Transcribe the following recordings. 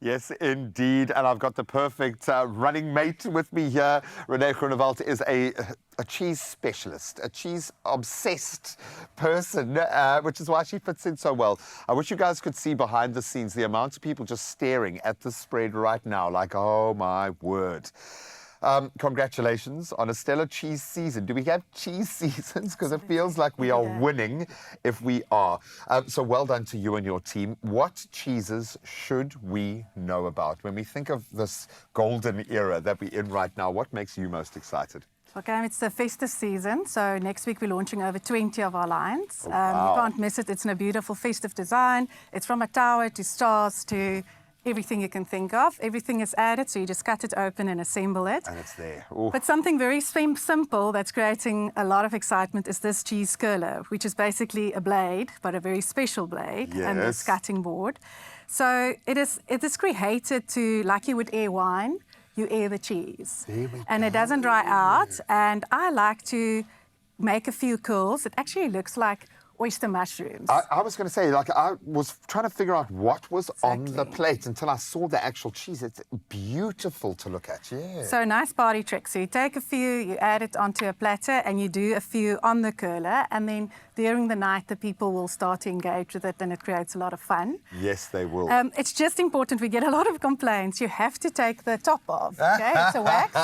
Yes, indeed. And I've got the perfect running mate with me here. Renee Groenewald is a cheese specialist, a cheese-obsessed person, which is why she fits in so well. I wish you guys could see behind the scenes the amount of people just staring at the spread right now, like, oh my word. Congratulations on a stellar cheese season. Do we have cheese seasons? Because it feels like we are winning if we are. So well done to you and your team. What cheeses should we know about? When we think of this golden era that we're in right now, what makes you most excited? Okay, it's the festive season, so next week we're launching over 20 of our lines. Oh, wow. You can't miss it. It's in a beautiful festive design. It's from a tower to stars to everything you can think of. Everything is added, so you just cut it open and assemble it. And it's there. Ooh. But something very simple that's creating a lot of excitement is this cheese curler, which is basically a blade, but a very special blade, and this cutting board. So it is created to, like you would air wine, you air the cheese. And it doesn't dry out. And I like to make a few curls. It actually looks like oyster mushrooms. I was going to say, like, I was trying to figure out what was on the plate until I saw the actual cheese. It's beautiful to look at, yeah. So nice party trick. So you take a few, you add it onto a platter, and you do a few on the curler, and then during the night the people will start to engage with it, and it creates a lot of fun. Yes, they will. It's just important. We get a lot of complaints. You have to take the top off, okay? It's a wax.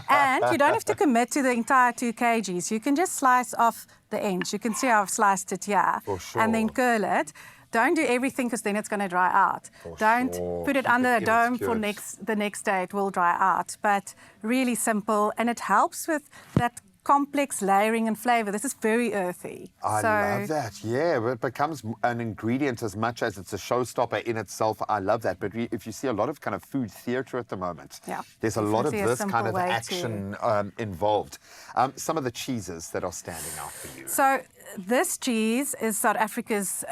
And you don't have to commit to the entire 2 kgs. You can just slice off the ends. You can see how I've sliced it here. For sure. And then curl it. Don't do everything because then it's going to dry out. Don't put it under a dome for the next day. It will dry out. But really simple, and it helps with that complex layering and flavor. This is very earthy. I love that, yeah. It becomes an ingredient as much as it's a showstopper in itself. I love that. But if you see a lot of kind of food theatre at the moment, there's a lot of this kind of action involved. Some of the cheeses that are standing out for you. So this cheese is South Africa's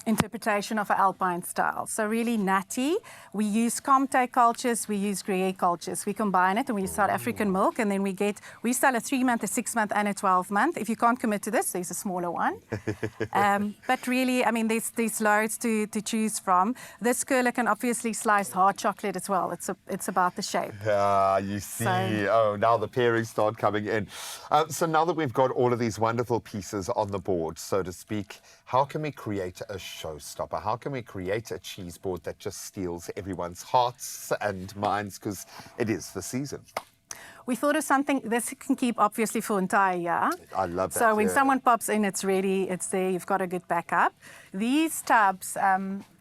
interpretation of an Alpine style. So really nutty. We use Comté cultures, we use Gruyere cultures. We combine it and we use South African milk, and then we sell a 3-month, a 6-month and a 12-month. If you can't commit to this, there's a smaller one. But really, I mean, there's loads to choose from. This curler can obviously slice hard chocolate as well. It's about the shape. Ah, you see. So, now the pairings start coming in. So now that we've got all of these wonderful pieces on the board, so to speak, how can we create a showstopper? How can we create a cheese board that just steals everyone's hearts and minds, because it is the season? We thought of something, this can keep obviously for an entire year. I love that. So when someone pops in, it's ready, it's there, you've got a good backup. These tubs,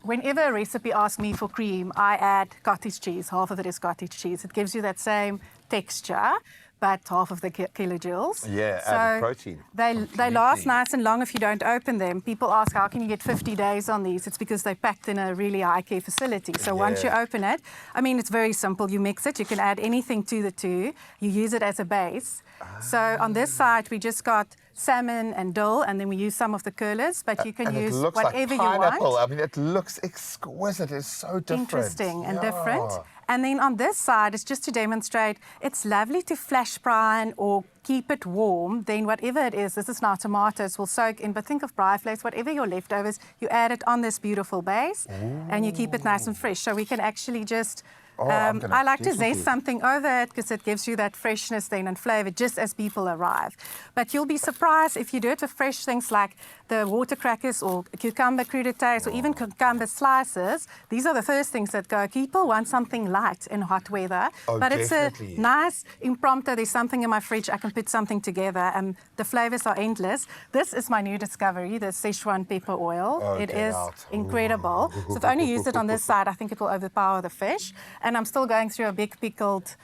whenever a recipe asks me for cream, I add cottage cheese. Half of it is cottage cheese. It gives you that same texture, but half of the kilojoules. Yeah, added protein. They last nice and long if you don't open them. People ask, how can you get 50 days on these? It's because they're packed in a really high-care facility. So once you open it, I mean, it's very simple. You mix it. You can add anything to the two. You use it as a base. So on this side, we just got salmon and dill, and then we use some of the curlers, but you can use whatever you want. I mean, it looks exquisite. It's so different. Interesting and different. And then on this side, it's just to demonstrate, it's lovely to flash brine or keep it warm. Then whatever it is, this is now tomatoes, will soak in, but think of braai flakes, whatever your leftovers, you add it on this beautiful base, and you keep it nice and fresh. So we can actually just I like to zest something over it because it gives you that freshness then and flavour just as people arrive. But you'll be surprised if you do it with fresh things like the water crackers or cucumber crudités or even cucumber slices. These are the first things that go. People want something light in hot weather. But definitely. It's a nice impromptu. There's something in my fridge. I can put something together and the flavours are endless. This is my new discovery, the Szechuan pepper oil. It is incredible. So if I only used it on this side, I think it will overpower the fish. And I'm still going through a big pickled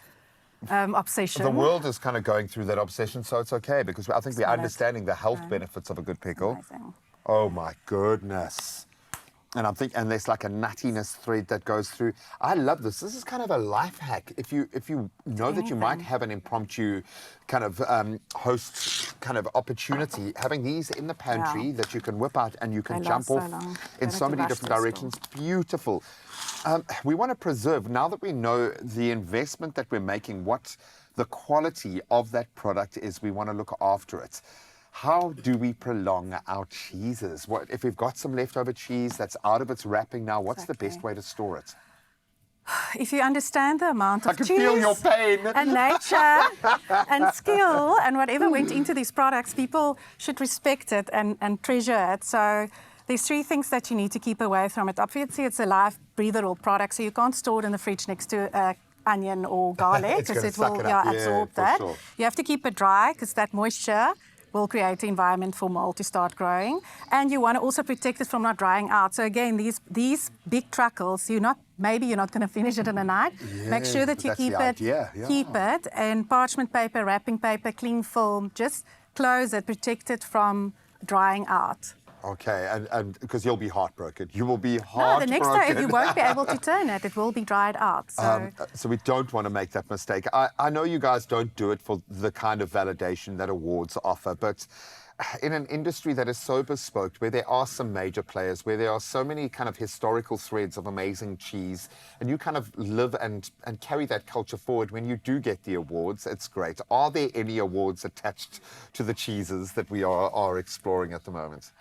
obsession. The world is kind of going through that obsession, so it's okay because I think we're understanding the health benefits of a good pickle. Amazing. Oh my goodness. And I'm thinking, and there's like a nuttiness thread that goes through. I love this. This is kind of a life hack. If you know that you might have an impromptu kind of host kind of opportunity, having these in the pantry that you can whip out and you can jump off in so many different directions. Beautiful. We want to preserve, now that we know the investment that we're making, what the quality of that product is, we want to look after it. How do we prolong our cheeses? What if we've got some leftover cheese that's out of its wrapping now? What's the best way to store it? If you understand the amount I of can cheese feel your pain. and nature and skill and whatever went into these products, people should respect it and treasure it. So there's 3 things that you need to keep away from it. Obviously, it's a live, breathable product, so you can't store it in the fridge next to onion or garlic because it will absorb that. Sure. You have to keep it dry because that moisture will create the environment for mold to start growing. And you want to also protect it from not drying out. So again, these big truckles, maybe you're not going to finish it in a night. Make sure that you keep it in parchment paper, wrapping paper, cling film. Just close it, protect it from drying out. Okay, and because you'll be heartbroken. You will be heartbroken. No, the next day you won't be able to turn it. It will be dried out. So we don't want to make that mistake. I know you guys don't do it for the kind of validation that awards offer, but in an industry that is so bespoke, where there are some major players, where there are so many kind of historical threads of amazing cheese, and you kind of live and carry that culture forward, when you do get the awards, it's great. Are there any awards attached to the cheeses that we are exploring at the moment?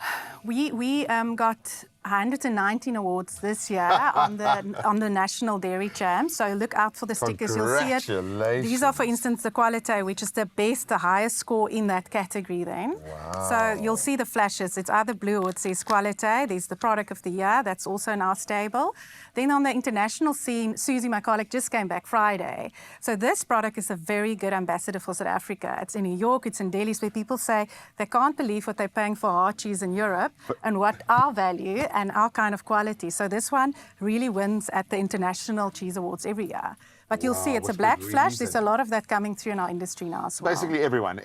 We got 119 awards this year on the National Dairy Champs. So look out for the stickers. You'll see it. Congratulations. These are, for instance, the Qualite, which is the best, the highest score in that category then. Wow. So you'll see the flashes. It's either blue or it says Qualite. There's the product of the year. That's also in our stable. Then on the international scene, Susie, my colleague, just came back Friday. So this product is a very good ambassador for South Africa. It's in New York, it's in Delhi, where people say they can't believe what they're paying for hard cheese in Europe and what our value and our kind of quality. So this one really wins at the International Cheese Awards every year. But you'll see it's a black flash. There's a lot of that coming through in our industry now as well. Basically everyone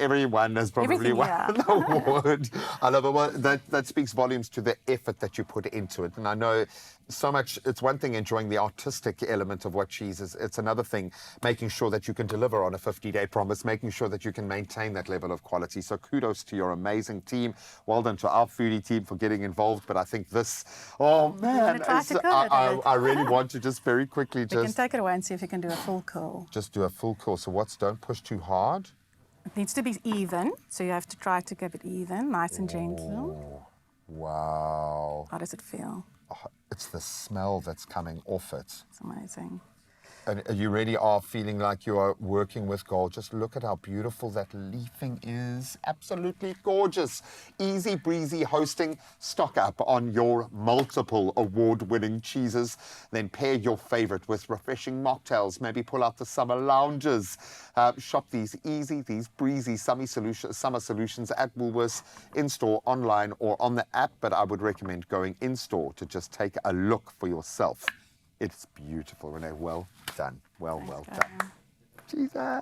has probably won the award. I love it. Well, that speaks volumes to the effort that you put into it. And I know so much, it's one thing enjoying the artistic element of what cheese is. It's another thing making sure that you can deliver on a 50-day promise, making sure that you can maintain that level of quality. So kudos to your amazing team. Well done to our foodie team for getting involved. But I think this, oh man, I really want to just very quickly We can take it away and see if you can do a full curl. Just do a full curl. So don't push too hard. It needs to be even, so you have to try to give it even, nice and gentle. Wow. How does it feel? Oh, it's the smell that's coming off it. It's amazing. And you really are feeling like you are working with gold. Just look at how beautiful that leafing is. Absolutely gorgeous. Easy breezy hosting. Stock up on your multiple award-winning cheeses. Then pair your favorite with refreshing mocktails. Maybe pull out the summer lounges. Shop these breezy summer solutions at Woolworths, in-store, online, or on the app. But I would recommend going in-store to just take a look for yourself. It's beautiful, Renee. Well done. Well done. Jesus.